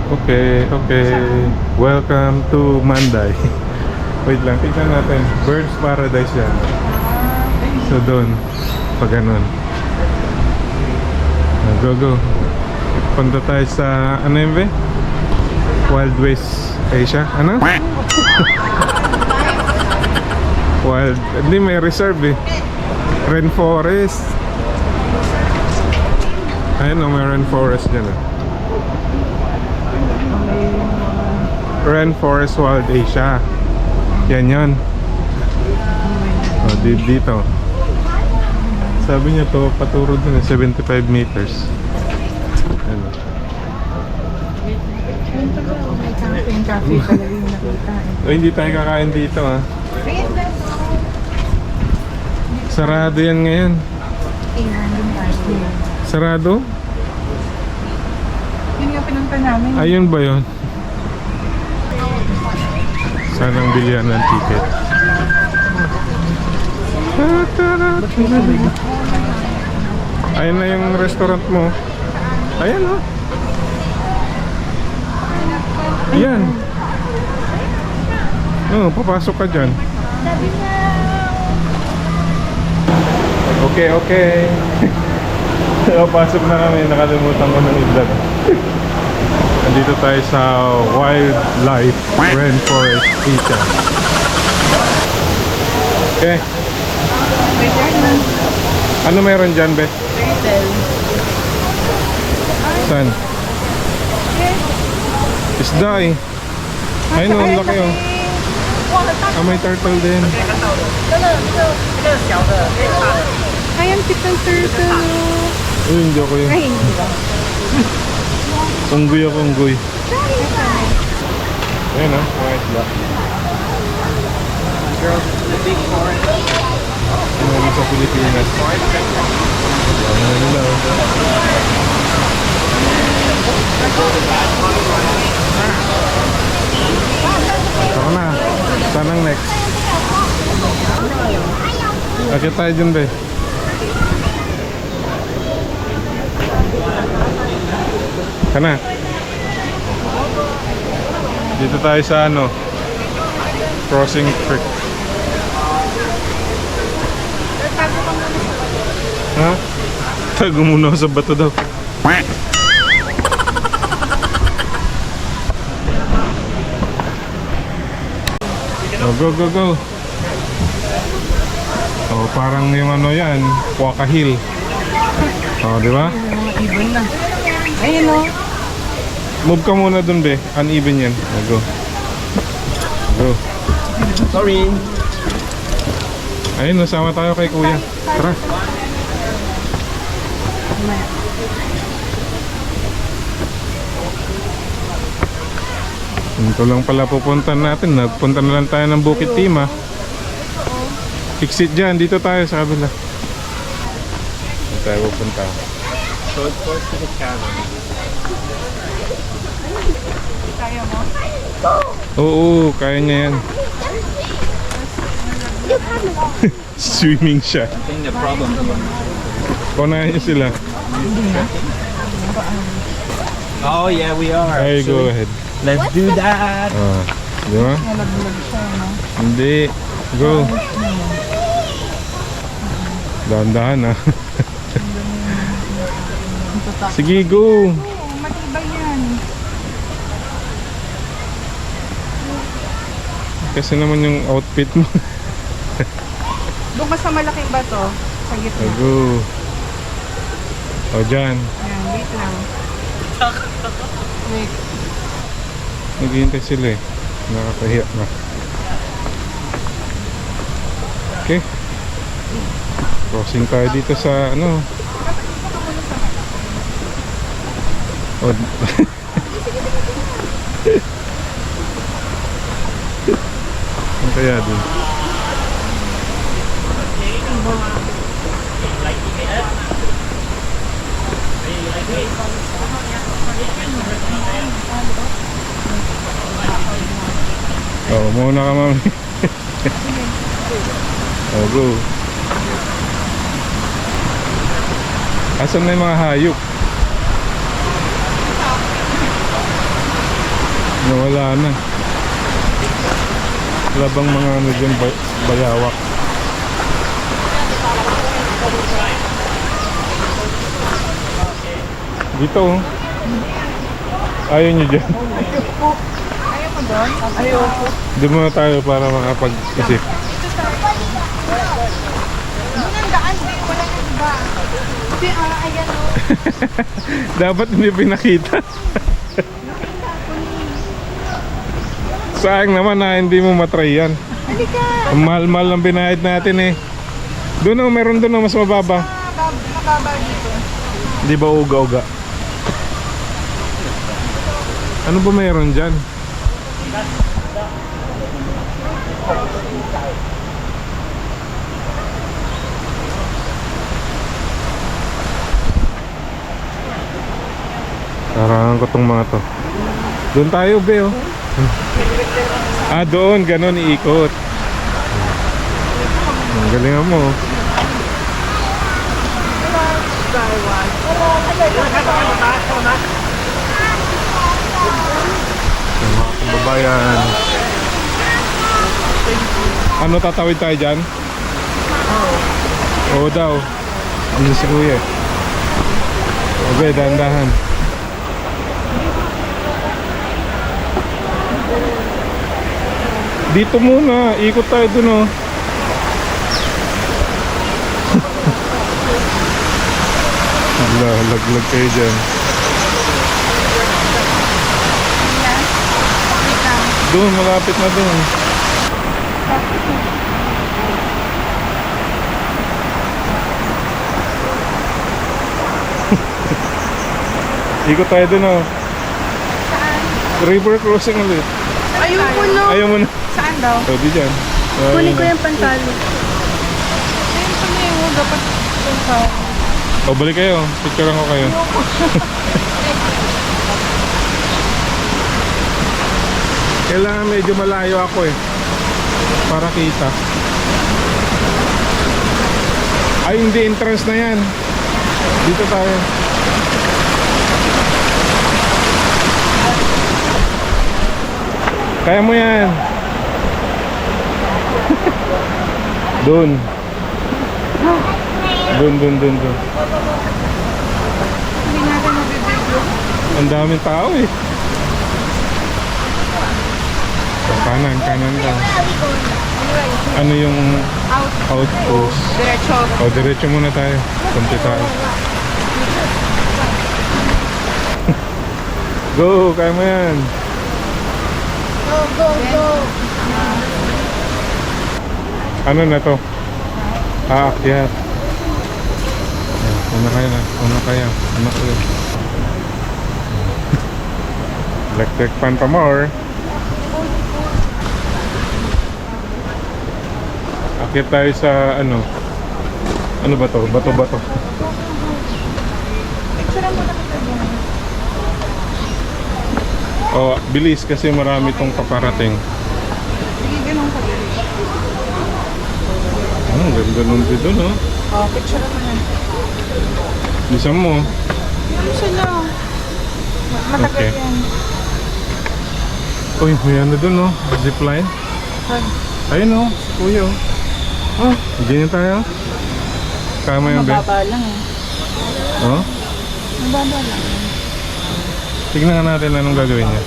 Okay, okay. Welcome to Manday. Wait lang, tignan natin. Birds Paradise yan. So doon, pag ganun. Go, go. Punta tayo sa, ano yun ba? Wild West Asia? Ano? Wild, hindi may reserve eh. Rainforest. Ayun o, may rainforest dyan eh. Rainforest Wild Asia. Yan yun. O, dito. Sabi niya to, paturo dun 75 meters. Ano? May cafe pala yung nakita eh. O, hindi tayo kakain dito ha. Sarado yan ngayon. Sarado? Yun yung pinunta namin. Ayun ba yun? Sanang bilihan ng ticket. Ayun na yung restaurant mo. Ayan o. Yan. Papasok ka dyan. Okay, okay. Pasok na kami. Nakalimutan ko ng i-vlog. Nandito tayo sa Wildlife Rainforest Asia. Okay. Ano meron dyan, Be? Turtle. Saan? Isda eh. Ayun o, ang laki o. May turtle din. Ayan, pitang turtle. Uy, hindi ako yun. Ay, hindi ba? Unggoy ako, unggoy. Ayun o, mga isda. Ano sa Pilipinas? Ano nila o. Saka na. Saan ang next? Akit tayo dyan, Be. Kana. Dito tayo sa ano? Crossing Creek. Ha? Tago muna sa bato daw. Oh, go, go, go. Oh, parang yung ano yan, Waka Hill. Oh, di ba? Ibon na. Ayun o. Move ka muna dun, Be. Uneven yan. Oh, go. Go. Sorry. Ayun, nasama tayo kay Kuya. Tara. Ito lang pala pupuntan natin. Nagpunta na lang tayo ng Bukit Timah. Exit dyan. Dito tayo sa kabila. Dito tayo pupunta. Short course to the cabin. Kaya mo? Oo, kaya niya yan. Swimming siya. I think the problem Kunahin niyo sila. Oh yeah, we are. Ay, go ahead. Let's do that. Di ba? Nalaglag siya, no? Hindi. Go. Dahan-dahan ha. Sige, go. Oo, matibay yan. Kasi naman yung outfit mo. Doon ka sa malaking bato. Sa gitna. Go. O, dyan. Ayan, wait lang. Wait. Naghihintay sila eh. Nakakahiya na. Okay. Crossing tayo dito sa ano. Oh. Ano kaya dun? Oh, muna ka, mami. Oh, go. Asan na yung mga hayop? Wala na. Wala bang mga ano dyan, bayawak? Dito oh. Ayaw nyo dyan. Ayaw ko doon? Ayaw ko. Doon muna tayo para makapag-isip. Doon ang daan, di. Wala nang iba. Di, ayan o. Dapat hindi pinakita. Sayang naman na hindi mo matry yan. Halika. Ang mahal-mahal ng binayad natin eh. Doon oh, meron doon oh, mas mababa. Mababa dito. Di ba uga-uga? Ano ba mayroon dyan? Sarangan ko tong mga to. Doon tayo, be, oh. Ah, doon. Ganon, iikot. Ang galingan mo. Oh. Mga kababayan. Ano, tatawid tayo dyan? Oo daw. Ano si kuya? Obe, dahan-dahan. Dito muna, ikot tayo dun oh. Laglag kayo dyan. Doon, malapit na doon. Ikot tayo dun oh. River crossing ulit. Ayaw ko no. Ayaw mo na. Saan daw? O, di dyan. Kunin ko yung pantalo. Ayun pa na yung dapat pantalo. O, balik kayo. Picturean ko kayo. Kailangan medyo malayo ako eh. Para kita. Ay, hindi. Entrance na yan. Dito tayo. Kaya mo yan. Doon. Doon. Hindi natin mabibigyo. Ang daming tao eh. So, kanan lang. Ano yung Out. outpost? Diretso. O, diretso muna tayo. Kunti tayo. Go, kaya mo yan. Go. Ano na to? Aakyat. Una kaya. Electric fan pa more. Akyat tayo sa ano? Ano ba to? Bato. Picture mo na kita dyan. Oh, bilis kasi marami tong paparating. Sige, ganun ka din. Ang ganda nung dito, no? Oh, picture mo na. Bisa mo. Ano sila? Matagal Okay. yan. Uy, may ano dun, no? Zipline. Ayun, no? Kuya, oh. Oh, ganyan tayo. Kama yan, be. Mababa lang eh. Oh? Mababa lang. Tignan nga natin anong gagawin niya.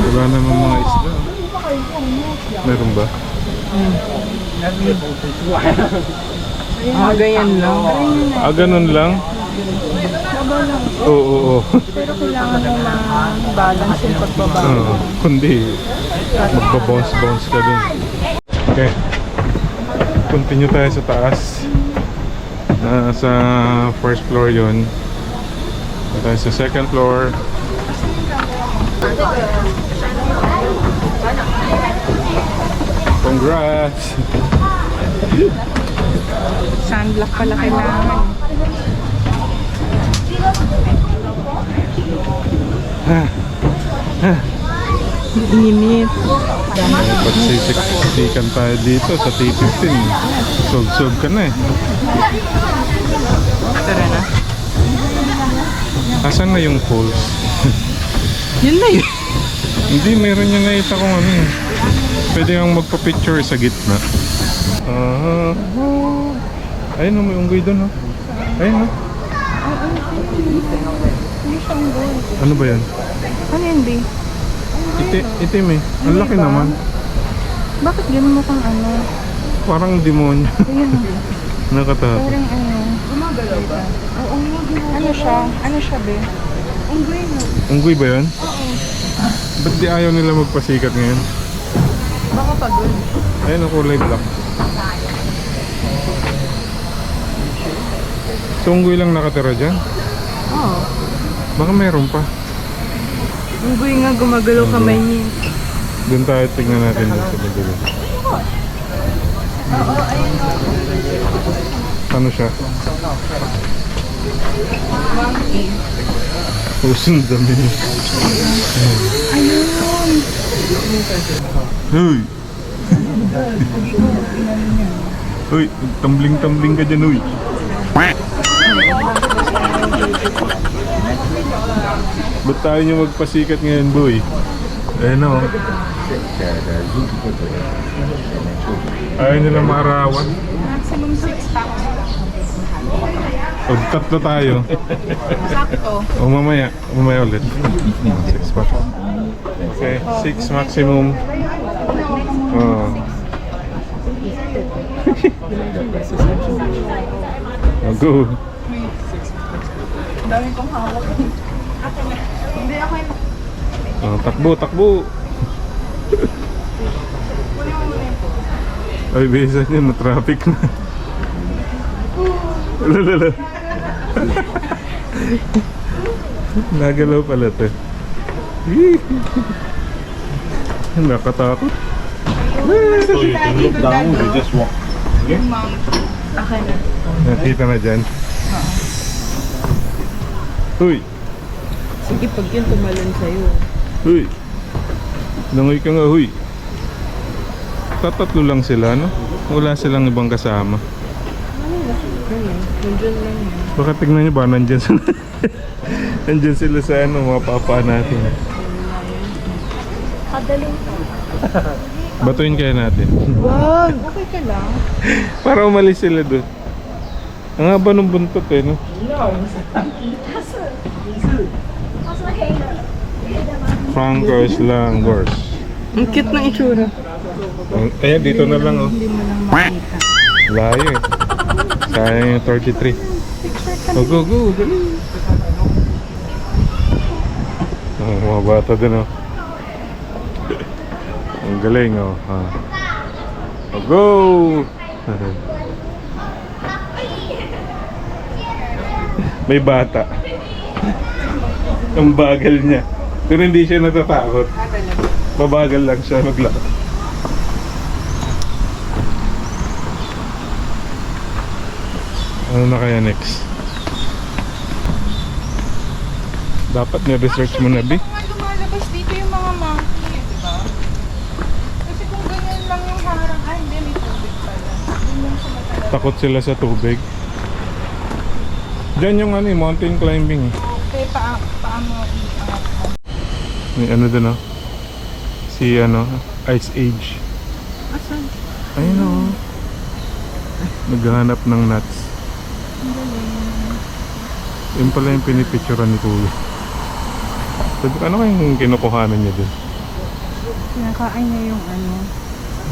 Wala naman mga isda. Meron ba? Ganyan lang. Ah, ganun lang? Oo. Pero kailangan mo ma-balance yung pagbaba. Oo. Kundi, magbabounce ka dun. Okay. Continue tayo sa taas. Sa first floor yun. Tayo sa second floor. Congrats! Sunblock pala kailangan. Init. Pagsisikan tayo dito sa T15. Sog-sog ka na eh. Tara na. Asan na yung falls? Yun na yun. Hindi, meron yung nakita kong ano eh. Pwede kang magpa-picture sa gitna. Ayun o, may unggoy doon o. Ayun o. Hindi siya ang gold. Ano ba yan? Ano yun, Bing? Itim eh. Ang laki ba? naman. Bakit gano'n mo kang ano? Parang demonyo. Tingnan mo. Nakatakot. Parang ano. Gumagalaw ba? Oo, ano siya? Ano siya, Be? Unggoy na. Unggoy ba yan? Oo. Ba't di ayaw nila magpasikat ngayon? Baka pagod. Ayun ang kulay black. So unggoy lang nakatira dyan? Oo. Baka meron pa. Unggoy nga gumagalaw kamay niya. Doon tayo tignan natin doon sa madulo. Ano siya? Usong dami niya. Ayun. Hoy! Hoy, tumbling-tumbling ka dyan, hoy. Ba't tayo nyo magpasikat ngayon, boy? Ayun o. Ayaw nila maarawan. Maximum 6 packs. O, tatlo tayo. Sakto. O, mamaya ulit. 6 pa. Okay, 6 maximum. Oh. Go. Dami kong hawak. Hindi ako yung... Oh, takbo, takbo. Ay, bisa niya, na-traffic na. Lala. Nagalaw pala to. Nakatakot. So you can look down, you just walk. Akin na. Nakita na dyan. Uy, Sige, pag yun tumalon sa'yo. uy. Langoy ka nga, huy. Tatatlo lang sila, no? Wala silang ibang kasama. Nandiyan lang yun. Baka tignan nyo ba, nandyan sila. Nandyan sila sa ano, mga papa natin. Kadaling. Batuin kaya natin. Wag! Okay ka lang. Para umalis sila doon. Ang haba ng buntot eh, no? Frankers Langors. Ang cute ng itsura. Ayan, dito na lang, oh. Hindi mo lang makita. Layo eh. Sayang yung 33. Oh, go, go, dali. Oh, mga bata din, oh. Ang galing, oh. Ha. Oh, go! May bata. Ang bagal niya. Pero hindi siya natatakot. Mabagal lang siya maglakad. Ano na kaya next? Dapat na-research mo na, Bi. Mga lumalabas dito yung mga monkey, di ba? Kasi kung ganyan lang yung harang, ay hindi, may tubig pala. Yun lang sa matalas. Takot sila sa tubig. Diyan yung ano, mountain climbing. Okay, paano iangat mo? May ano doon, oh. Si ano, Ice Age. Asan? Ayun, oh. Naghahanap ng nuts. Yun pala yung pinipicturean ni Kuya. Sabi ko, ano kayong kinukuhanan niya dun? Kinakain niya yung ano.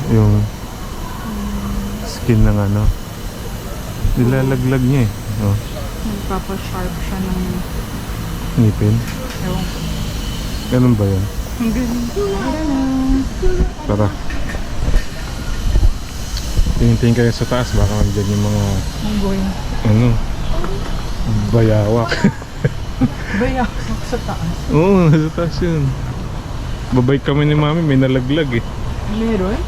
Yung skin ng ano. Nilalaglag niya eh. Oh, Nagpapa-sharp siya ng ngipin. ewan ko. Ganun ba yun? Ang galing. Tara. Tingin-tingin kayo sa taas. Baka mandyan yung mga Unggoy. ano, bayawak. Bayak sa taas. Oo, nasa taas yun. Babay kami ni Mami, may nalaglag eh. Meron?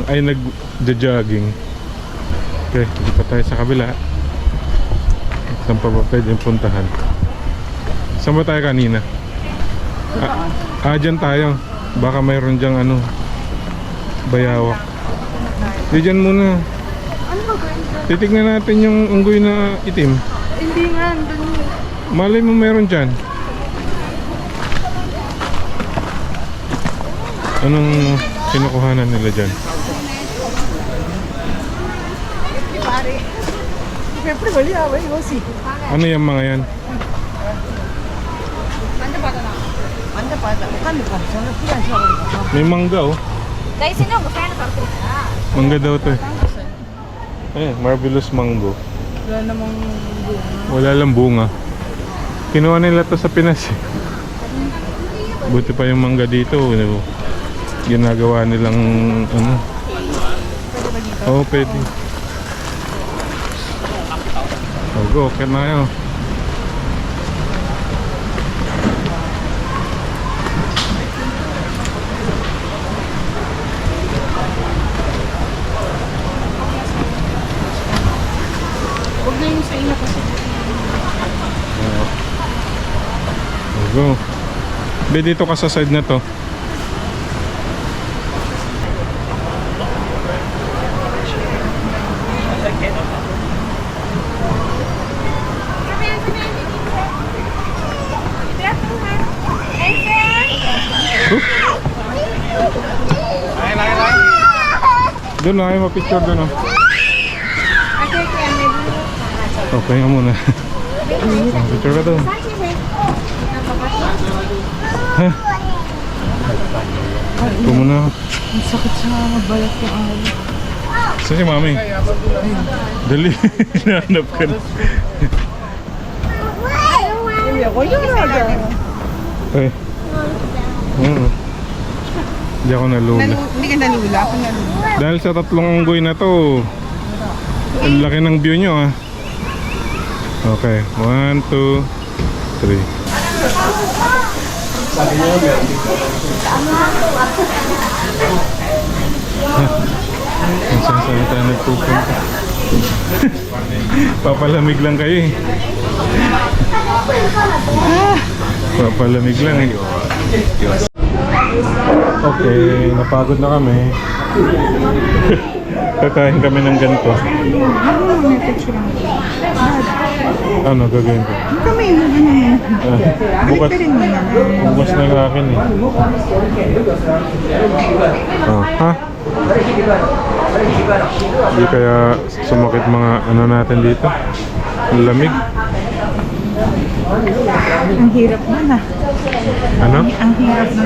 Ay nag-jogging. Okay, hindi pa tayo sa kabila. Saan pa ba pwedeng puntahan? Saan ba tayo kanina? Dyan tayo. Baka mayroon dyang ano, bayawak. Di dyan muna. Ano ba ganyan? Titignan natin yung unggoy na itim. Hindi nga, andun. Malay mo meron dyan. Anong kinukuhanan nila dyan? Pare. Siyempre, wali away. Wasi. Ano yung mga yan? Manda pa. Kano ka? Sana siya siya. May mangga oh. Mangga daw to eh. Ayan, marvelous mango. Wala namang bunga. Wala lang bunga. Kinuha nila to sa Pinas eh. Buti pa yung mangga dito. Ano, ginagawa nilang ano. Pwede ba dito? Oo, pwede. Oh, go, kaya na kayo. Huwag na yung sa inyo kasi. Oh, go. Be, dito ka sa side na to. Doon na kayo mapicture doon oh. Okay nga muna. Picture ka doon. Ha? Ito muna. Ang sakit sa balat ng ahal. Saan si mami? Dali. Hinahanap ka na. Hindi ako yung raga. Ay. Hindi ako nalula. Hindi ka nalula. Ako nalula. Dahil sa tatlong unggoy na to, ang laki ng view nyo ah. Okay, 1, 2, 3. Saan tayo nagpupunta? Papalamig lang kayo eh. Papalamig lang eh. Okay, napagod na kami. Kakain kami ng ganito. Ano gagawin ko? Kami yung Bukas, rin mo naman. bukas na yung akin eh. Oh, ha? Hindi kaya sumakit mga ano natin dito? Ang lamig. Ang hirap na na. Ano? Ang hirap na.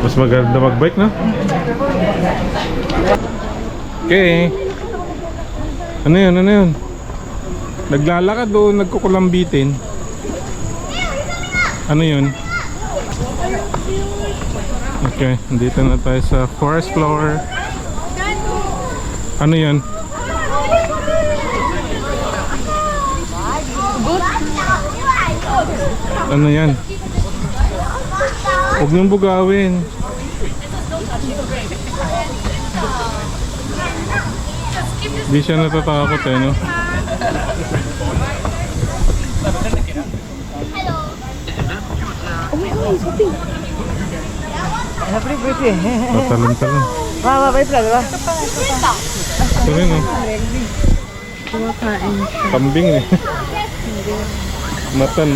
Mas maganda magbike, no? Okay. Ano yun? Ano yun? Naglalakad o nagkukulambitin? Ano yun? Okay, dito na tayo sa forest flower. Ano yun? Ano yan? Huwag niyong bugawin. Di siya natatakot eh, no? Matalon-talon. Ito rin, oh. Kambing eh. Matan.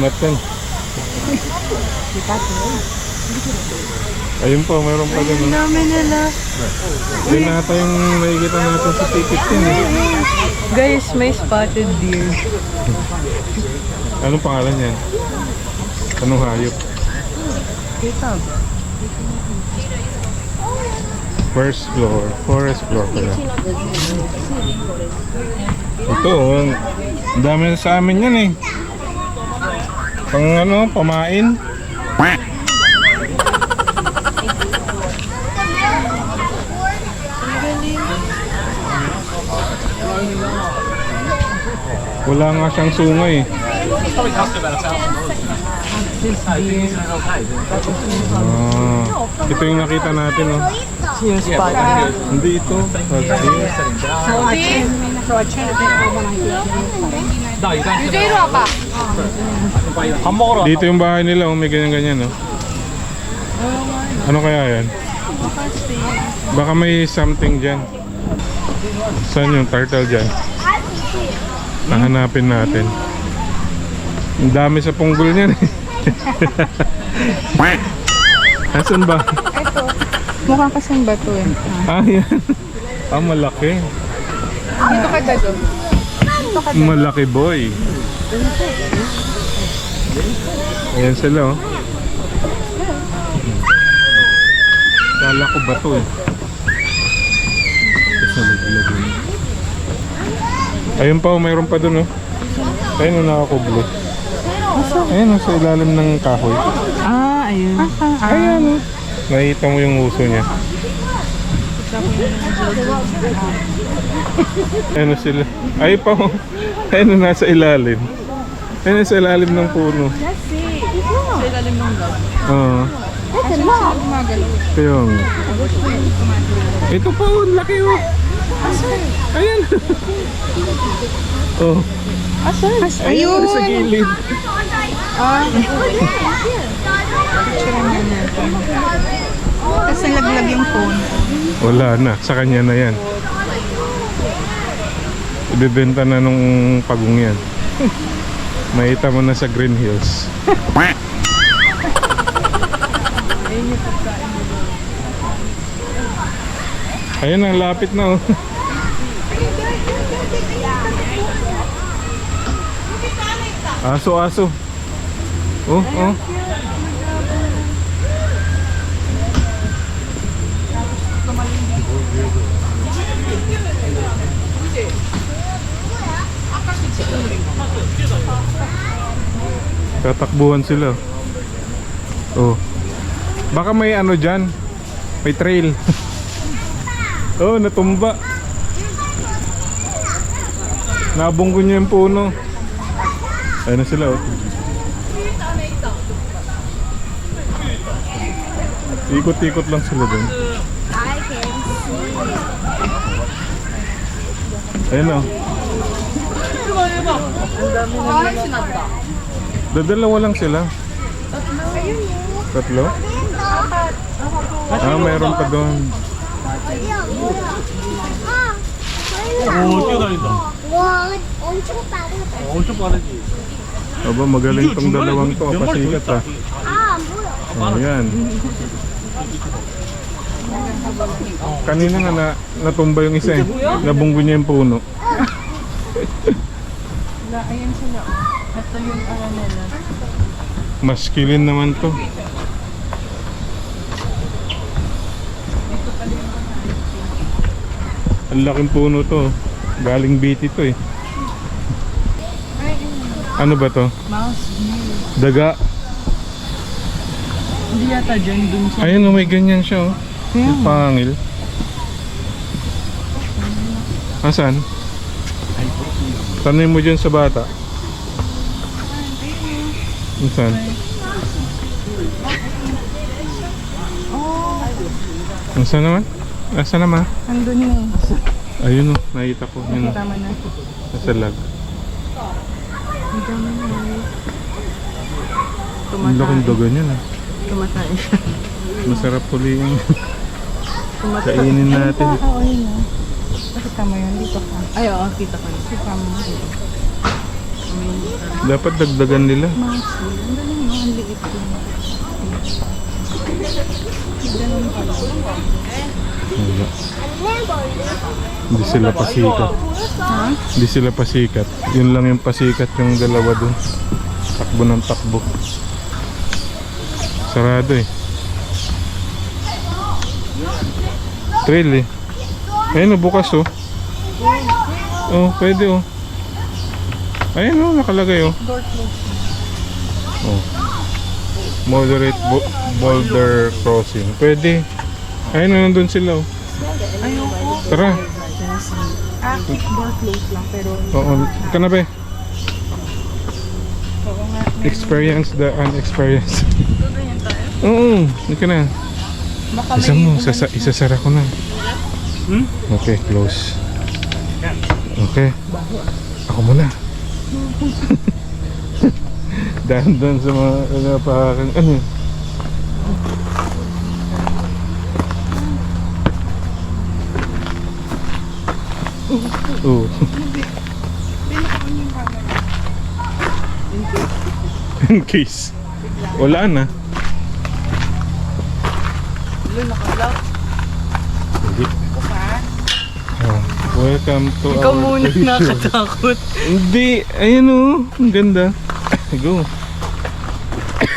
Ayun po, mayroon pa din. Dami nila. Yun nata yung nakikita natin sa ticket yun eh. Guys, may spotted deer. Anong pangalan yan? Anong hayop? Forest floor pala. Ito, ang dami na sa amin yan eh. Pang ano, pamain. Wala nga siyang sungay. Ito yung nakita natin, oh. Yung spotted. Hindi ito. Dito yung bahay nila, oh. May ganyan-ganyan, oh. Ano kaya yan? Baka may something dyan. Saan yung turtle dyan? Nahanapin natin. Ang dami sa punggol niyan eh. Asan ba? Ito. Mukha kasing bato eh. Ah, yan. Ah, malaki. Dito ka dado. Dito ka dado. Malaki boy. Ayan sila oh. Kala ko bato eh. Kasi naglag yun. Ayun pa oh, mayroon pa dun oh. Ayun oh, nakakublo. Ayun oh, sa ilalim ng kahoy. Ah, ayun. Ayan oh. Nakita mo yung uso niya. Ayun oh sila. Ay pa oh. Ayun oh, nasa ilalim. Ayun sa ilalim ng puno. Sa ilalim ng log. Oo. Kasi sila gumagalaw. Kaya nga. Ito pa oh, laki oh. Ayan. Oh. Ayun sa gilid. Kasi laglag yung phone. Wala na, sa kanya na yan. Ibebenta na nung pagong yan. Makita mo na sa Green Hills. Ayun ang lapit na oh. Aso, aso. Oh, oh. Tatakbuhan sila. Oh. Baka may ano dyan. May trail. Oh, natumba. Nabunggo niya yung puno. Ayun na sila oh. Ikot-ikot lang sila dun. Ayun oh. Dadalawa lang sila. Tatlo? Ah, mayroon pa doon. 오, 뛰어다닌다. 와, 엄청 빠르다. 엄청 빠르지. Aba, magaling tong dalawang to. 몇 마리 더 Pasikat 있다. ah. 아, 안 보여. Ayan. Kanina nga natumba yung isa eh. Nabunggo niya yung puno. Ayan sila. Ito yung aranela. Maskilin naman to. Ang laking puno to. Galing biti to eh. Ano ba to? Mouse view. Daga. Hindi yata dyan dun sa... Ayun oh, may ganyan siya oh. Yung pangil. Asan? Tanay mo dyan sa bata. Asan? Asan naman? Asan naman? Andun yun. Ayun oh, nakita ko. Yun oh. Tama na. Nasa lag. Ang dami na. Ang laking daga niyan ah. Tumatay siya. Masarap huliin. Tumatay. Kainin natin. Oo, yun na. Nakita mo yun. Dito ka. Ay, oo. Kita ko yun. Kita mo. Dapat dagdagan nila. Mouse view. Ang galing mo. Ang liit yun. Ganun pala. Wala. Hindi sila pasikat. Ha? Hindi sila pasikat. Yun lang yung pasikat yung dalawa dun. Takbo ng takbo. Sarado eh. Trail eh. Ayun oh, bukas oh. Oh, pwede oh. Ayun oh, nakalagay oh. Door closed. Oh. Moderate boulder crossing. Pwede. Ayun oh, nandun sila oh. Ayoko. Tara. Active door closed lang. Pero... Oo, kanabe. Oo nga. Experience the unexperienced. Ganyan tayo. Oo, hindi ka na. Baka Isa may... mo, isasara ko na. Okay, close. Okay. Ako muna. Dahan-dahan sa mga napakang ano. Oo. In case. Wala na. Nakalock. Hindi. Diba? Oh, welcome to Ikaw our muna television. nakatakot. Hindi. Ayun oh. Ang ganda. Go.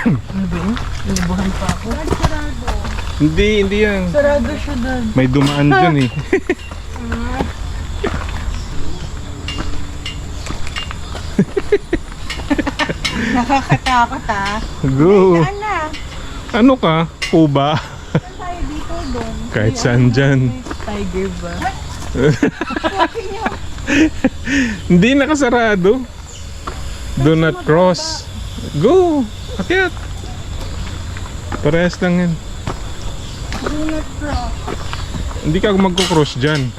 Ano ba yun? Nilubuhan pa ako. Sarado. Hindi yan. Sarado siya doon. May dumaan dyan eh. Nakakatakot ah. Go. Saan na? Ano ka? Puba? Saan tayo dito doon? Kahit saan dyan. Tiger ba? Hindi nakasarado. Do not cross. Go. Akyat. Parehas lang yan. Do not cross. Hindi ka magkukross dyan.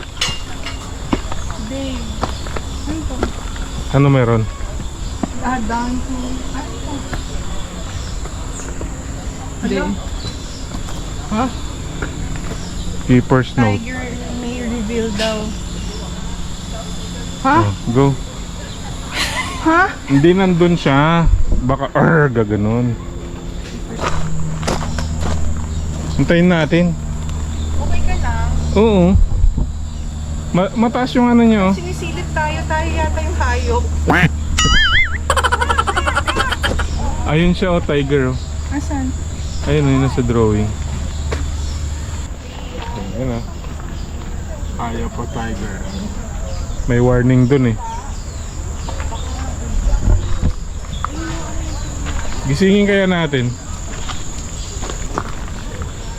Babe. Ano to? Ano meron? Down to... Ano to? Babe. Ha? Keeper's note. Tiger may reveal daw. Ha? Oh, go. Ha? Hindi nandun siya. Baka gaganon. Hintayin natin. Okay ka lang. Oo. Mataas yung ano nyo. Sinisilip tayo yata yung hayop. Ayun siya oh, tiger oh. Asan? Ayun oh, yun nasa drawing. Ayun oh. Ayaw po tiger. May warning dun eh. Gisingin kaya natin.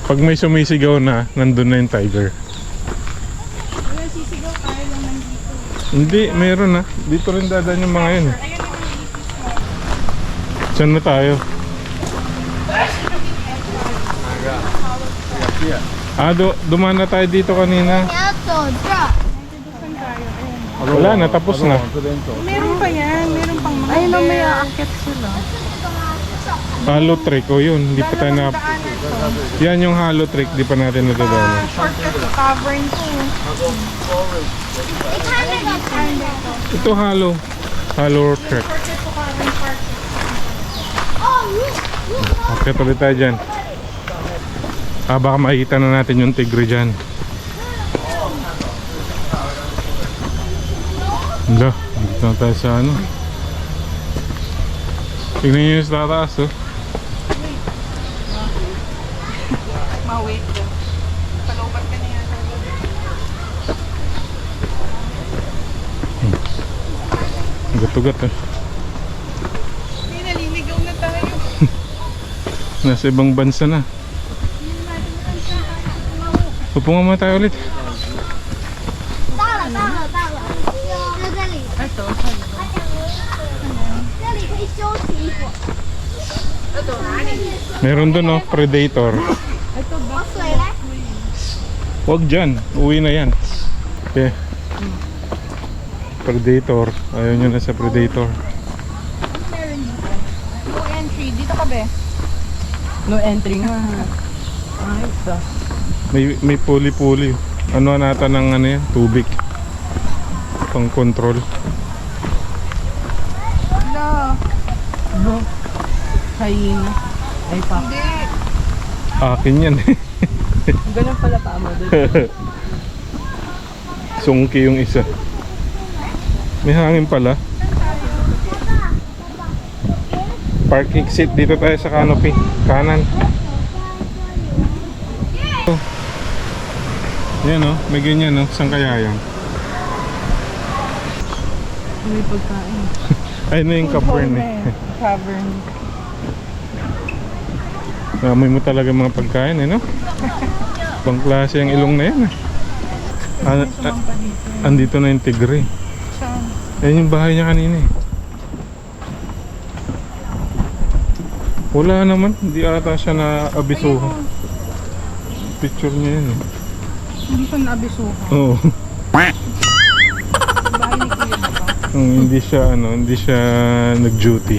Pag may sumisigaw na, nandun na yung tiger. Wala sisigaw tayo lang nandito. Hindi, meron na. Dito rin dadaan yung mga yun. Ayun yung Saan na tayo? Dumaan na tayo dito kanina. Yato, drop. saan tayo. Ayun. Wala na, tapos na. Meron pa yan. Meron pang mga Ayun na may aakit sila. Hollow trick, o yun, hindi pa tayo na... daanan to. Yan yung hollow trick, di pa natin natadaanan. Shortcut to cavern to. Ito hollow. Hollow trick. Shortcut to cavern park. Okay, tuloy tayo dyan. Baka makikita na natin yung tigre dyan. Hala, dito na tayo sa ano. Tignan nyo yung sa tataas oh. Ma-wait lang. Palobat ka na yan. Gat-ugat eh. Hindi, naliligaw na tayo. Nasa ibang bansa na. Upo nga muna tayo ulit. 到了，到了，到了。在这里， Ito. 这里可以休息一会儿。 Meron doon oh, predator. 我水嘞？ Huwag dyan, uwi na yan. Okay. Predator. Ayaw nyo na sa predator. Meron dito. No entry. Dito ka be. No entry nga. Ay, ito. May puli-puli. Ano nata ng ano yan? Tubig. Pang control. Wala. No. Hyena. Ay, pa. Hindi. Akin yan eh. Ganun pala pa mo doon. Sungki yung isa. May hangin pala. Park exit. Dito tayo sa canopy. Kanan. Oh. Yan oh, may ganyan oh. Saan kaya yan? May pagkain. Ay na yung cavern eh. Cavern. Namoy mo talaga mga pagkain eh no? Pang klase yung ilong na yan eh. Andito na yung tigre. Saan? Yan yung bahay niya kanina eh. Wala naman, hindi ata siya na abisuhan. Picture niya yan eh. Hindi siya naabisuhan. Oo. Bahay ni Kuya na ba? Hindi siya nag-duty.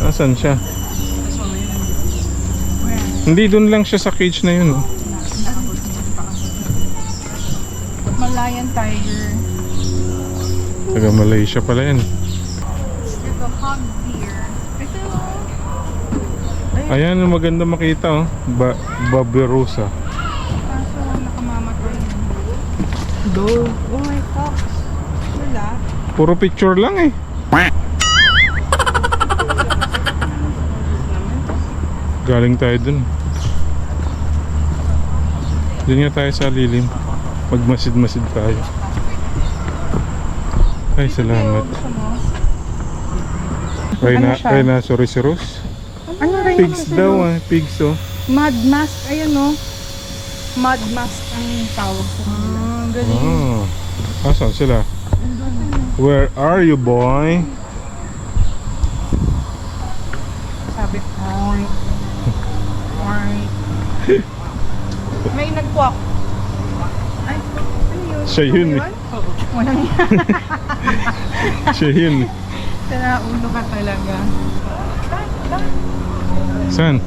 Asan siya? Hindi, doon lang siya sa cage na yun. Oh. Malayan tiger. Taga Malaysia pala yan. Ito, hog deer. Ito. Ay, Ayan, maganda makita oh. Babirusa. Kaso nakamamatay. Go. Oh my gosh. Wala. Puro picture lang eh. Galing tayo dun. Doon nga tayo sa lilim. Magmasid-masid tayo. Ay, salamat. Ano siya? Rhinoceros. Ano rin? Pigs daw ah. Pigs oh. Mud mask. Ayan o. Mud mask ang tawag sa kanila. Galing. Ah. Asan sila? Where are you, boy? Sabi, oink. Oink. May nag-walk. Ay, ano yun? Siya yun eh. Walang Siya yun. Tara, ulo ka talaga. Saan?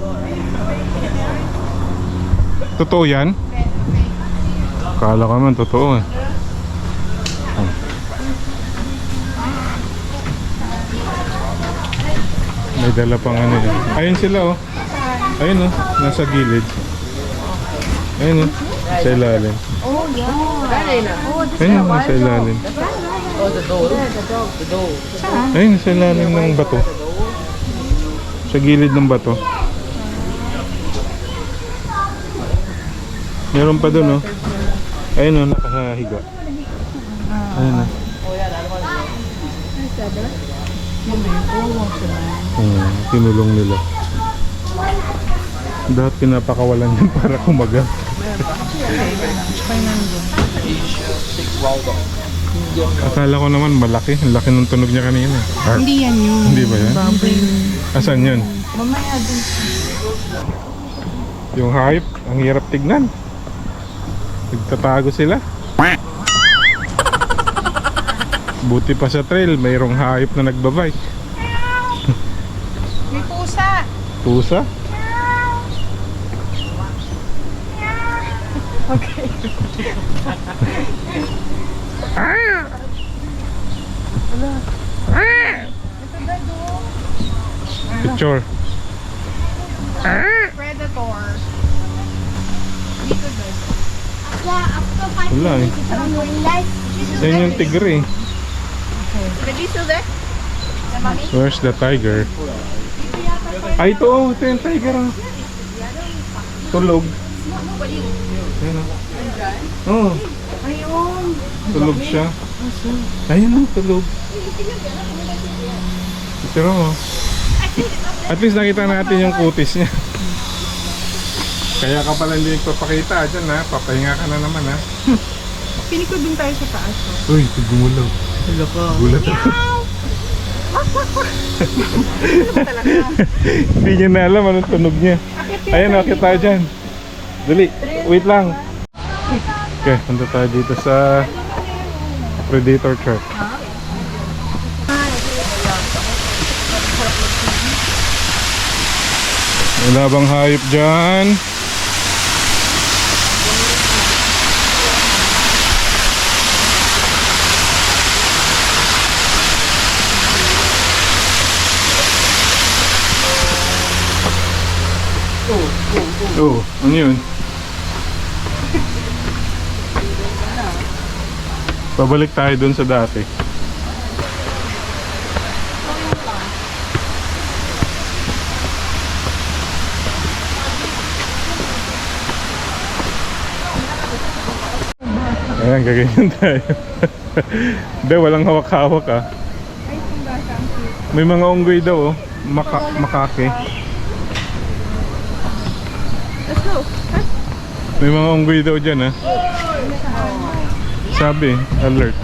Totoo yan? Kala ka man, totoo eh. May dala pang ano yun. Ayun sila oh. Ayun oh, nasa gilid. Ayun oh, sa ilalim. Ayun, nasa ilalim. Oh, the door. Ayun, sa ilalim ng bato. Sa gilid ng bato. Meron pa dun oh. Ayun oh, nakahiga. Ayun oh. Tinulong nila. Dapat pinapakawalan yan para kumaga. Akala ko naman malaki. Ang laki ng tunog niya kanina. Hindi yan yun. Hindi ba yan? Asan yun? Mamaya dun. Yung hype, ang hirap tignan. Nagtatago sila. Buti pa sa trail, mayroong hype na nagbabike. May pusa. Pusa? Okay. Picture. Predator. Dito din. After 5 Wala eh. minutes, it's on your life. Yan yung tigre eh. The diesel there? The mommy? Where's the tiger? Ay, ito oh. Ito yung tiger oh. Tulog. Ayan oh. Oh, Ayun. tulog siya. Ayun oh, tulog. Pero oh. At least nakita natin yung kutis niya. Kaya ka pala hindi nagpapakita dyan ha. Papahinga ka na naman ha. Pili ko dun tayo sa taas. Oh. Uy, gumulaw. Hello ko. Gulat ako. Talaga. Hindi niya na alam anong tunog niya. Ayan, akit tayo dyan. Dali, wait lang. Okay, punta tayo dito sa Predator Truck. Wala bang hayop dyan? Oh, ano yun? Pabalik tayo dun sa dati. Ayan, gaganyan tayo. Hindi, walang hawak-hawak ah. May mga unggoy daw oh. Makake. Let's go. May mga unggoy daw dyan ah. Sabi, alert.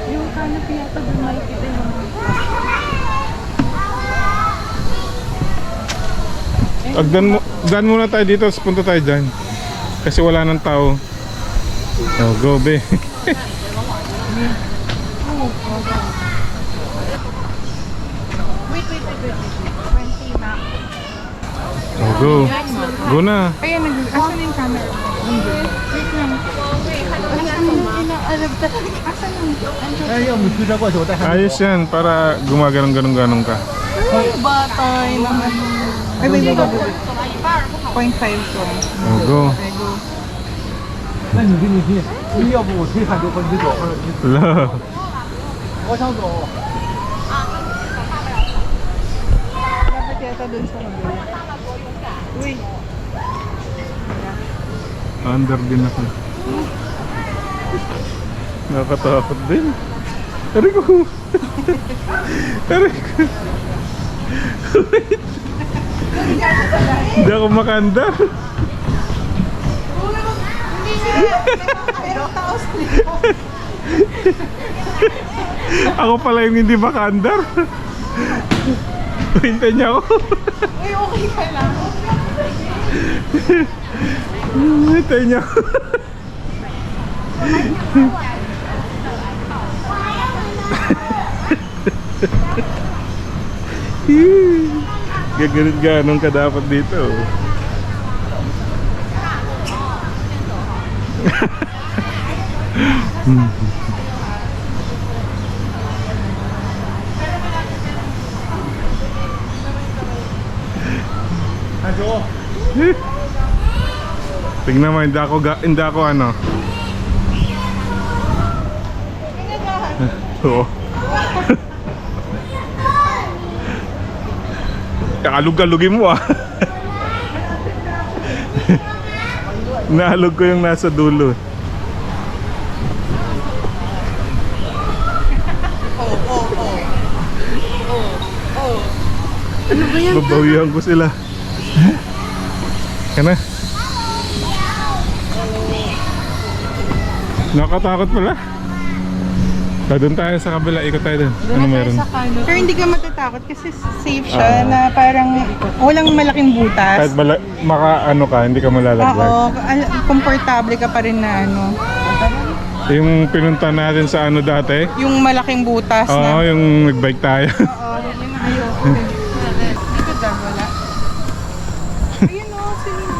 Yung canopy yata dun makikita yung Agdan muna tayo dito, tapos punta tayo dyan. Kasi wala nang tao. Oh, go be. Wait. 20 map. Oh, go. Go na. Ayan, asan yung camera? Wait lang. Asan yung na alam talaga. Asan ang andyan? 哎，要我们推车过去，我带他们 Ayos yan, para gumaganong-ganong ka. Ay, batay naman. Ay, wait, wait, wait. 0.5 ko. Oh, go. Okay, go. 那你跟你弟，要不我推他就和你走，或者你 Hello. 我想走。 Dapat yata dun sa kabila. Uy. Under din ako. Nakatakot din. Aray ko. Aray ko. Wait. Hindi ako makandar. Ako pala yung hindi makandar. Hintayin niya ako. Uy, okay ka lang. Hintayin niya ako. Gaganon ka dapat dito. Tingnan mo, hindi ako ano. Oo. Alug-alugin mo ah. Naalog ko yung nasa dulo. Ano ba yan? Babawihan ko sila. Kana? Nakatakot pala. Doon tayo sa kabila, ikot tayo doon. Ano meron? Pero hindi ka matatakot kasi safe siya na parang walang malaking butas. Kahit maka-ano ka, hindi ka malalaglag. Oo, komportable ka pa rin na ano. Yung pinunta natin sa ano dati. Yung malaking butas Oo, na. yung nag-bike tayo. Oo, yun ang ayoko. Dito daw, wala. Ayun o, sige.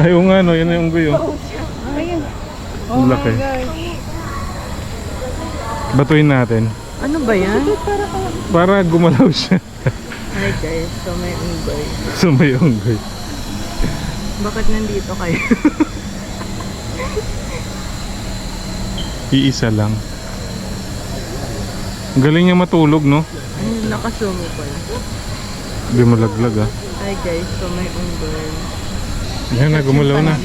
Ay, yung ano, yun yung guyo. Ayun. Ang laki. Batuin natin. Ano ba yan? Para gumalaw siya. Hi guys, so may unggoy. Sumayonggoy. Bakit nandito kayo? Iisa lang. Ang galing niya matulog, no? Ay, nakasumo pala. Hindi malaglag, ah. Hi guys, so may unggoy. Yan na, gumalaw na.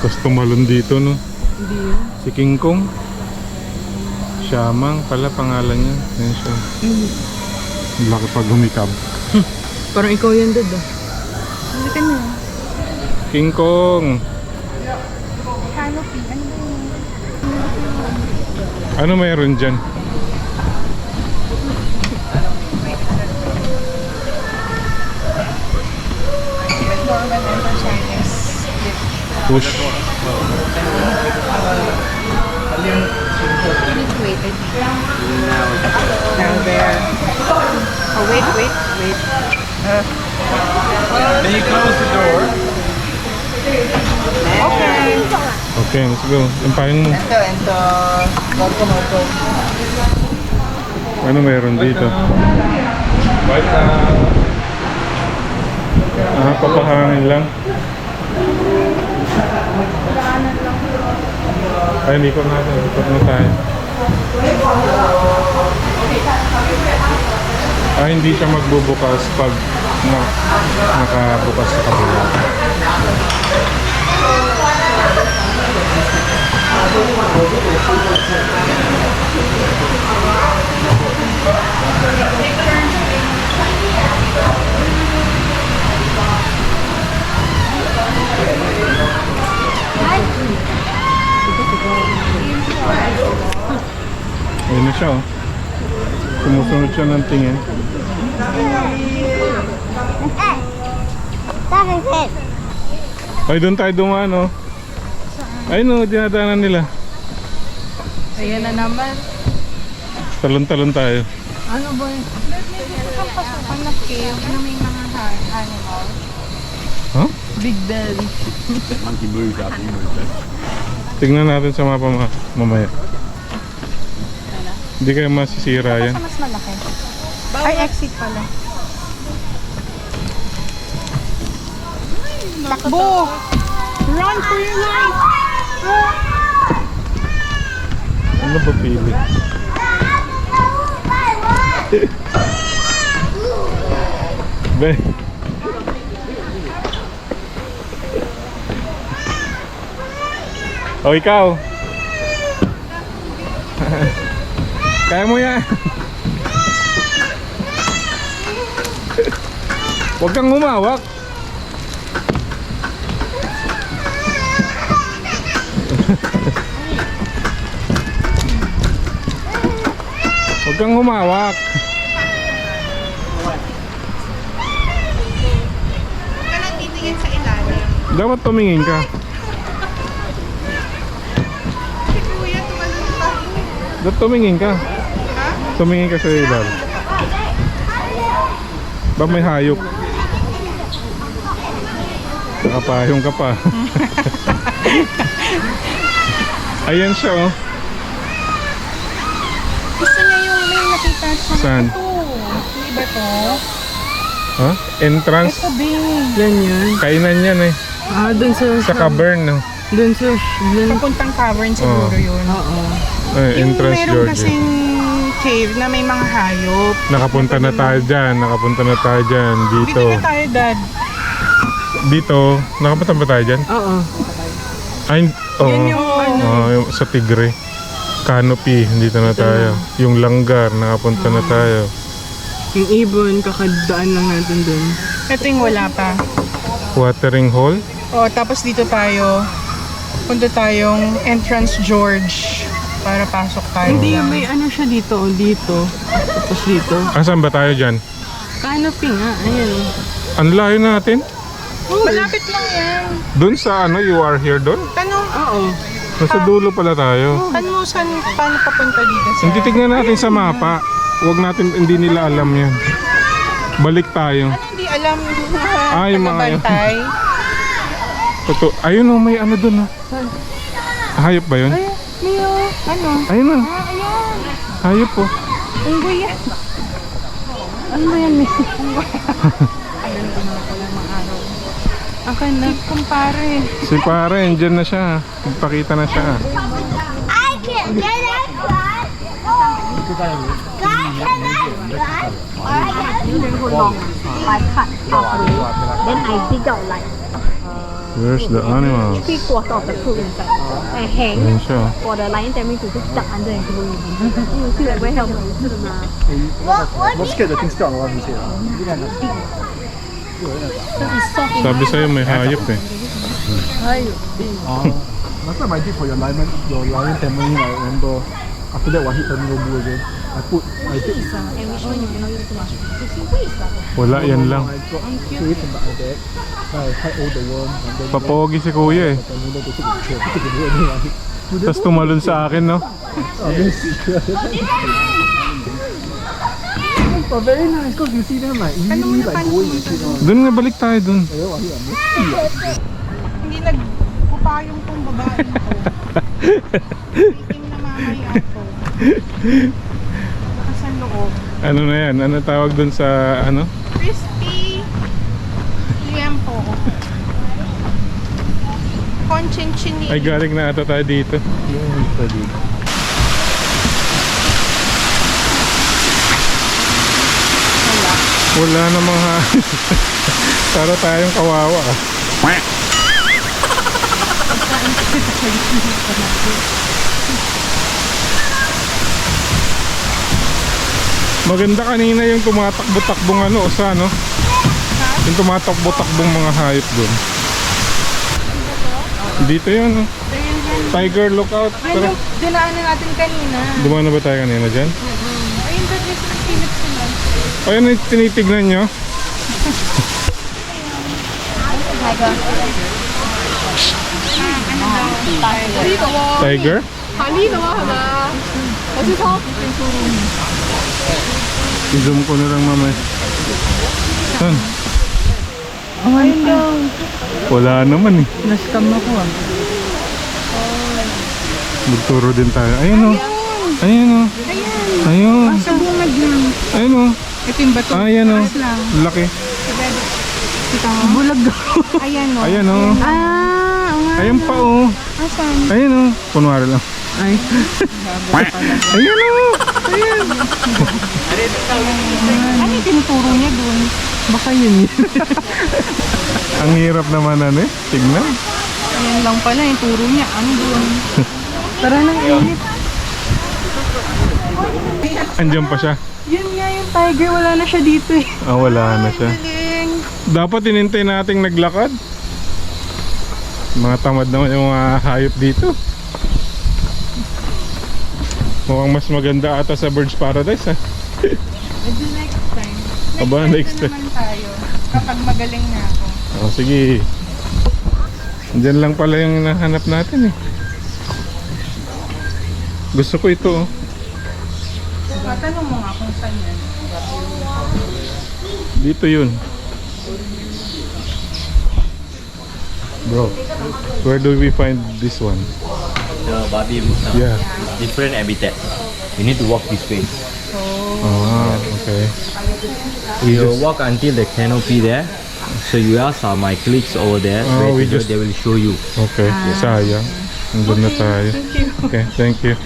Tapos tumalon dito, no? Hindi yun. Si King Kong. Siyamang pala pangalan niya. Yan siya. Ang laki pag humikab. Parang ikaw yan, Dad ah. Hindi ka na. King Kong! Canopy, ano ba yun? Ano mayroon dyan? Norman Enterprises. Push. Waited. Now there. Oh, wait. Can you close the door? Okay. Okay, let's go. Tampahin mo. Ento. Welcome. Ano mayroon dito? Papahangin lang. Ay, likot natin. Likot na tayo. Ay, hindi siya magbubukas pag nakabukas sa kabila. Ayun na siya, oh. Sumusunod siya ng tingin. Ay, doon tayo dumaan, oh. Ayun, oh, dinadaanan nila. Ayan na naman. Talon-talon tayo. Ano ba yun? Dito kang pasukan na cave na may mga animals. Huh? Big belly. Monkey moves after you move. Tingnan natin sa mapa mamaya. Hindi kaya masisira yan. Sa mas malaki. Ay, exit pala. Takbo! Run for your life! Ano ba pili? Be. O ikaw. Kaya mo yan. Huwag kang humawak. Huwag kang humawak. Ka nang titingin sa ilalim. Dapat tumingin ka. Si Kuya, tumalun pa. Dapat tumingin ka. Tumingin ka sa ilalim. Ba may hayop? Nakapayong ka pa. Ayan siya oh. Gusto niya yung may nakita siya. Saan? Ito. Hindi ba to? Ha? Entrance. Ito, Bing. Yan yun. Kainan yan eh. Ah, dun sa... Sa cavern no. Dun sa... Dun... Papuntang cavern siguro yun. Oo. Yung Entrance meron Georgia. kasing cave na may mga hayop. Nakapunta na tayo dyan. Nakapunta na tayo dyan. Dito. Dito na tayo, Dad. Dito. Nakapunta ba tayo dyan? Oo. Ay, oo. Yun yung ano. Yung sa Tigre. Canopy. Dito na tayo. Yung Langgar. Nakapunta na tayo. Yung ibon, kakadaan lang natin dun. Ito yung wala pa. Watering hole. O, tapos dito tayo. Punta tayong Entrance George. Para pasok tayo. Hindi, may ano siya dito, o dito. Tapos dito. Asan ba tayo dyan? Canopy nga, ayan. Ang layo natin. Malapit lang yan. Doon sa ano, you are here doon? Tanong, Oo. Nasa dulo pala tayo. mo saan, paano papunta dito sa... Hindi tignan natin sa mapa. Huwag natin, hindi nila alam yan. Balik tayo. Ano hindi alam Ay, na mga yun. tagabantay? Totoo. Ayun oh, may ano doon oh. Hayop ba yun? Leo, ano? Ayun oh. Ayan. Hayop oh. Unggoy yan. Ano ba yan, Missy? Akin na. Kumpare. Si pare, andyan na siya. Magpakita na siya. I can get that one. Guys, can I run? I cut halfway, then I dig out like Where's the animals? 3/4 of the fruit inside and hang Ayun siya oh. for the lion family to just duck under and go in. You feel like very helpful. Not scared the thing still on the one you say. Sabi sa'yo may hayop eh. Last time I did for your lion family, I remember after that Wahid family no do again. I did Wala, yan lang. I got cave in the back. I hide all the worms and then Papogi si kuya eh. and then they took the picture. Took the video anyway. Tapos tumalon sa akin no. But very nice because you see them like easily like going and shit. Doon nga, balik tayo doon. Hindi nagpupayong tong babae ko. Meeting na mamaya ko. Baka sa loob. Ano na yan? Ano tawag doon sa ano? Crispy liempo. Conchinchini. Ay, galing na ata tayo dito. Wala namang hayop. Para tayong kawawa ah. Maganda kanina yung tumatakbo-takbong ano, osa no? Yung tumatakbo-takbong mga hayop doon. Dito yun. Tiger lookout. Tara. Dinaanan natin kanina. Dumaan na ba tayo kanina dyan? Ayun, dad, yung Philip sila. O yan yung tinitignan nyo. Tiger? I-zoom ko na lang mamaya. Saan? Ayun daw. Wala naman eh. Na-scam ako ah. Magturo din tayo. Ayun o. Ayun o. Ayun. Sa bungad lang. Ayun o. Ito yung bato. Ayan o. Taas lang. Laki. Kita mo? Bulag Ayan o. Ayan o. Ah, nga. Ayan pa o. Asan? Ayun o. Kunwari lang. Ay. Ayan o. Ayan. Ano yung tinuturo niya doon? Baka yun yun. Ang hirap naman ano eh. Tignan. Ayan lang pala yung turo niya. Ano doon? Tara na, init. Andiyan pa siya. Yun nga yung tiger, wala na siya dito eh. Ah, wala na siya. Galing. Dapat inintay nating naglakad. Mga tamad naman yung mga hayop dito. Mukhang mas maganda ata sa Bird's Paradise ha. Maybe next time. Aba, next time. Naman tayo. Kapag magaling na ako. Oh, sige. Diyan lang pala yung nahanap natin eh. Gusto ko ito oh. Tanong mo nga kung saan yan. Dito yun. Bro, where do we find this one? The Barbie Yeah. different habitat. You need to walk this way. Ah, okay. We You just, walk until the canopy there. So you ask my colleagues over there. Oh, we where to go, just- they will show you. okay, sayang. Doon na tayo. Okay, thank you.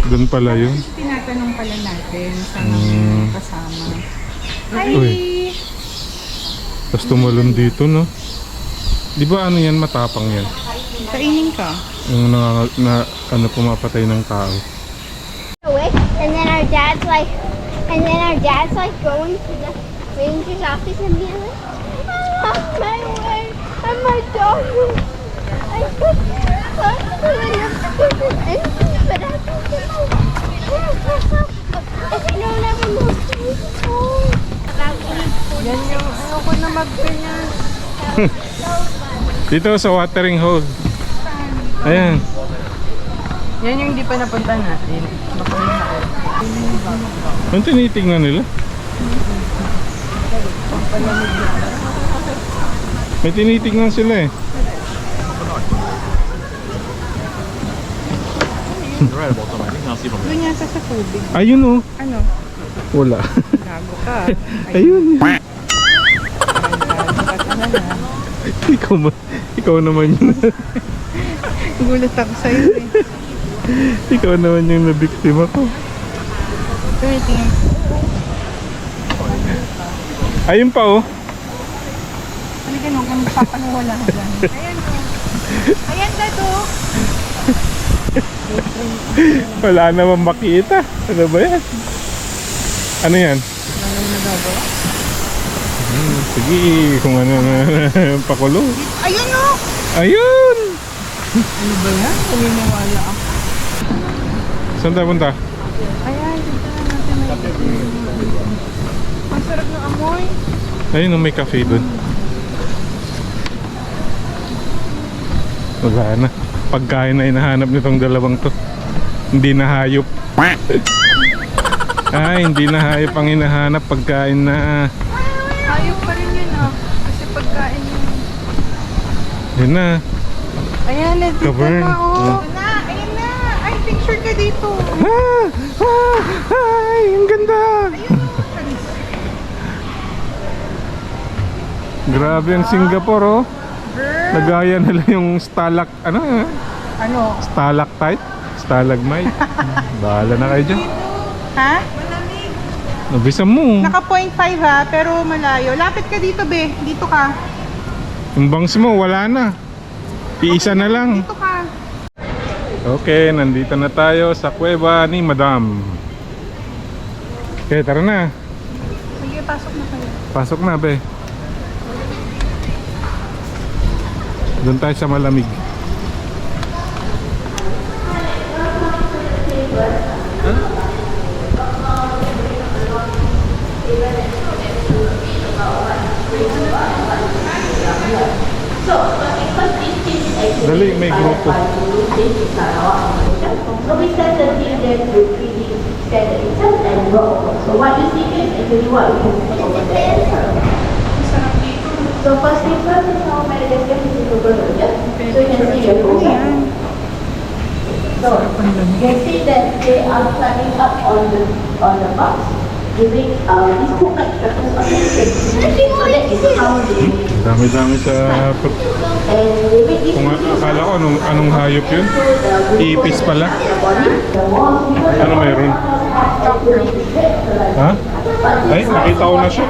Doon pala yun. Tinatanong pala natin sa mga kasama. Uy. Tapos tumalon dito no. Di ba ano yan, matapang yan? Kainin ka. Yung ano pumapatay ng tao. away, and then our dad's like going to the ranger's office and being like, "I'm my way, I'm my dog. I could not doing anything, but I think if you don't ever move to me, Yan yung ayoko na magganyan. Dito sa watering hole. Ayan. Yan yung hindi pa napunta natin. Baka yun ako. Ang tinitingnan nila? May tinitingnan sila eh. Doon yata sa tubig. Ayun oh. Ano? Wala. Gago ka. Ayun. ikaw naman yun. Gulat ako sa'yo eh. Ikaw naman yung nabiktima ko. Tingin. Ayun pa oh. Halika nung kung papanuwala ka dyan. Ayan o. Ayan dato. Wala naman makita. Ano ba yan? Ano yan? Sige, kung ano na pakulo. Ayun o. Ayun! Ano ba yan? Kuminiwala ako. Saan tayo punta? Ayan. Dito na natin may ang sarap ng amoy. Ayun, may cafe dun. Wala na. Pagkain na hinahanap nitong dalawang to. Hindi na hayop. Ay, hindi na hayop ang hinahanap. Pagkain na. Ayok pa rin yun ah. Kasi pagkain yun. Yun na. Ayan, nandito Cavern. na oh. Ayun na. Ay, picture ka dito. Ah! Ah! Ay, ang ganda! Grabe ang Singapore oh. Nagaya nila yung Ano? stalactite, stalagmite. Bahala na kayo dyan. Ha? Nabisan mo. Naka 0.5 ha, pero malayo. Lapit ka dito be. Dito ka. Yung bangs mo, wala na. Iisa na lang. Dito ka. Okay, nandito na tayo sa kuweba ni Madam. Okay, tara na. Sige, pasok na kayo. Pasok na, be. Doon tayo sa malamig. Dali, may grupo. So we set the team there to really stand itself and roll. So what you see is actually what we can see over there. So first thing first is how Madagascar is over here. So you can see the program. So you can see that they are climbing up on the box, giving these coconut instructions on the stick. So that is how they Dami-dami sa... and they make this Kung akala ko anong hayop yun? Ipis pala. Ano meron? Ha? Ay, nakita ko na siya.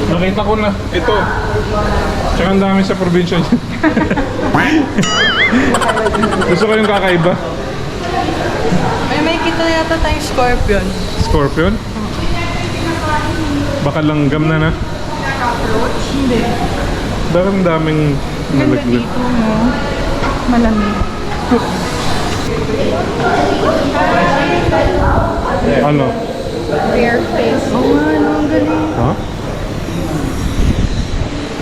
Nakita ko na. Ito. Tsaka ang dami sa probinsya niya. Gusto ko yung kakaiba. May kita yata tayong scorpion. Scorpion? Baka langgam na. Hindi. Bakit ang daming Ganda nalaglag? dito, no? Malamig. Ano? Bare face. Oo nga, no? Ang galing. Ha?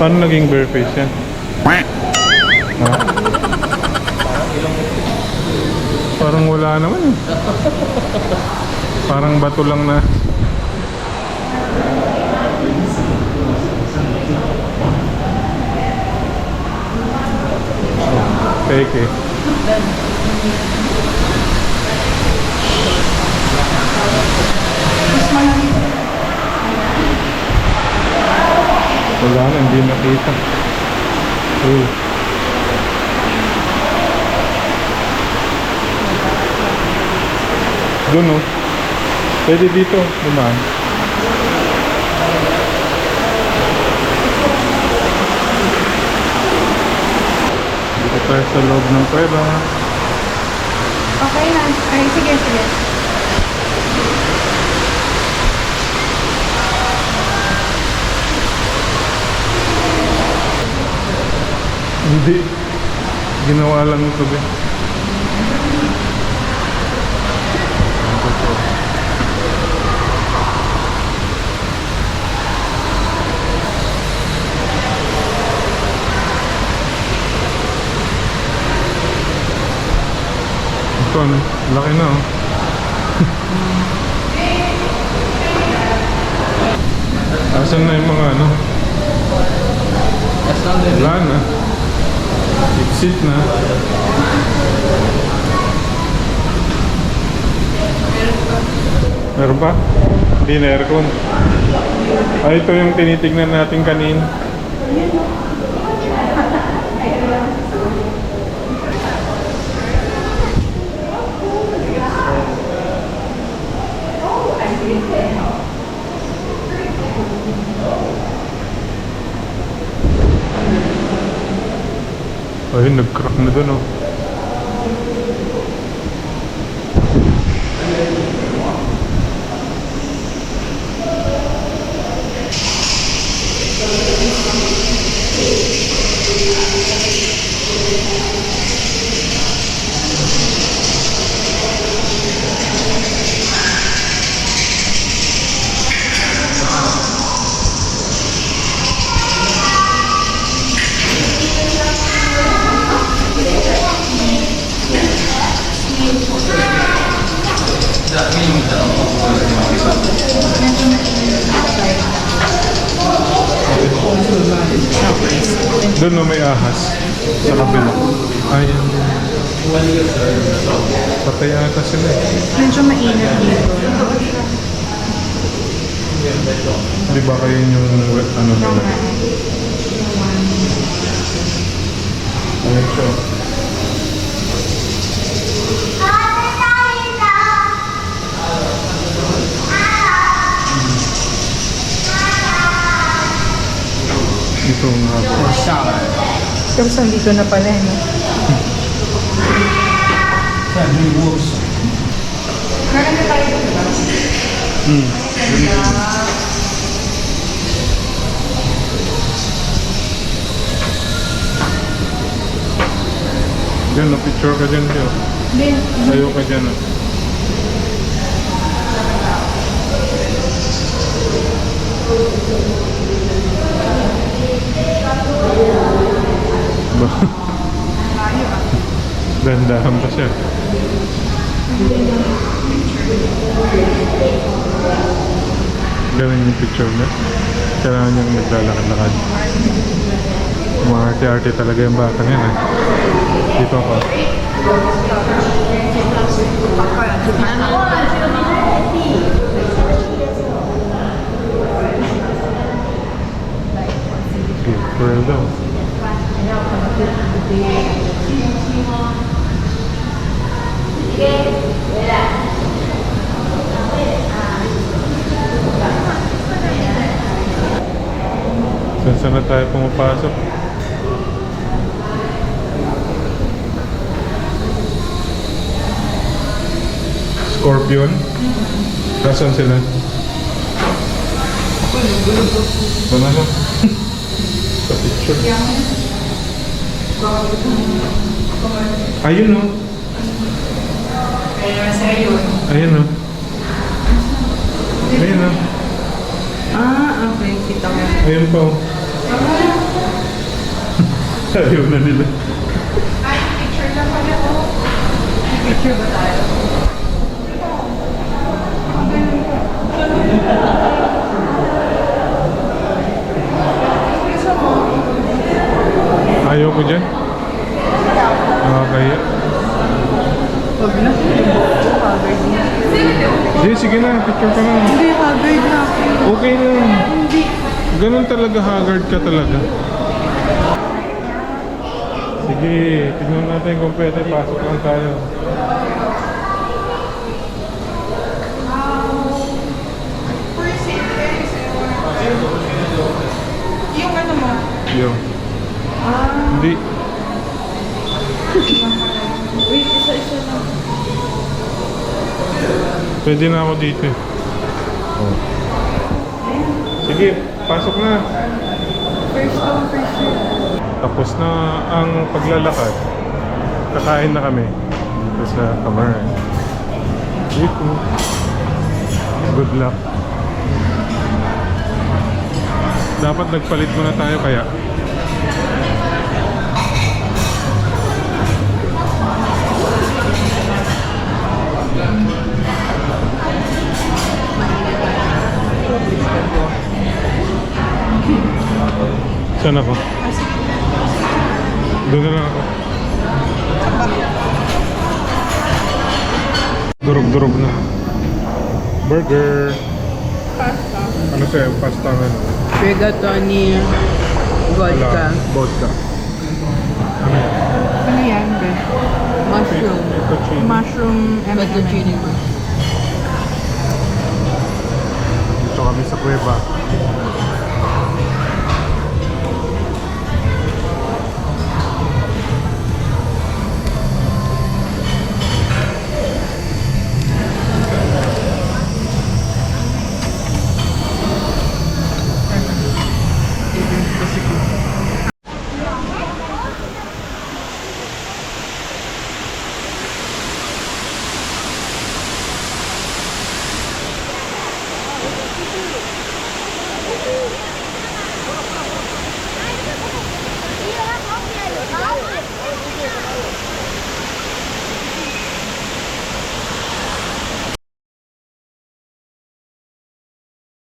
Paano naging bare face yan? Ha? Parang wala naman eh. Parang bato lang na. Fake eh. Wala na, hindi nakita. Doon oh. Pwede dito, dumaan. Dito tayo sa loob ng pweba. Okay na. Ay, sige, sige. Hindi. Ginawa lang ito ba? Ito ano? Laki na oh. Asan na yung mga ano? Wala na. Exit na. Meron pa? Hindi na aircon. Ay, ito yung tinitignan natin kanina. Ayun, nag-crack na dun oh. Doon no, may ahas sa kabila. Ayan din. Patay ata sila eh. Medyo mainit dito. Di ba kayo yung ano nila? Ayan siya. Ito nga po. Tapos nandito na pala, no? Diyan, na-picture ka dyan, Tio. Tayo ka dyan, ah. Dandahan pa siya. Ganun yung picture niya. Kailangan niyang naglalakad-lakad. Umarte-arte talaga yung bata yan eh. Dito ako. Pearl daw. Saan na tayo pumapasok? Scorpion? Nasaan sila? Wala na. Sa picture. Ayun o. Ayun o. Ayun o. Ah, okay. Kita mo. Ayun pa o. Ayaw na nila. Ay, picture lang pala ko. Picture ba tayo? Ayaw ko dyan. Nakakaya. Huwag na. Haggard na. Hindi, sige na. Picture ka na. Hindi, haggard na ako. Okay na. Ganun talaga, haggard ka talaga. Sige, tignan natin kung pwede. Pasok lang tayo. Yung ano mo? Yo. Hindi. Wait, isa-isa lang. Pwede na ako dito eh. Oh. Sige, pasok na. First come, first serve. Tapos na ang paglalakad. Kakain na kami dito sa Kamaran. Dito. Good luck. Dapat nagpalit muna tayo kaya. Saan ako? Doon na lang ako. Durog-durog na. Burger. Pasta. Ano sa'yo? Pasta na. Rigatoni. Vodka. Vodka. Ano yan? Ano yan, be? Mushroom. Fettuccine. Mushroom M&M. Fettuccine. Dito kami sa kuweba.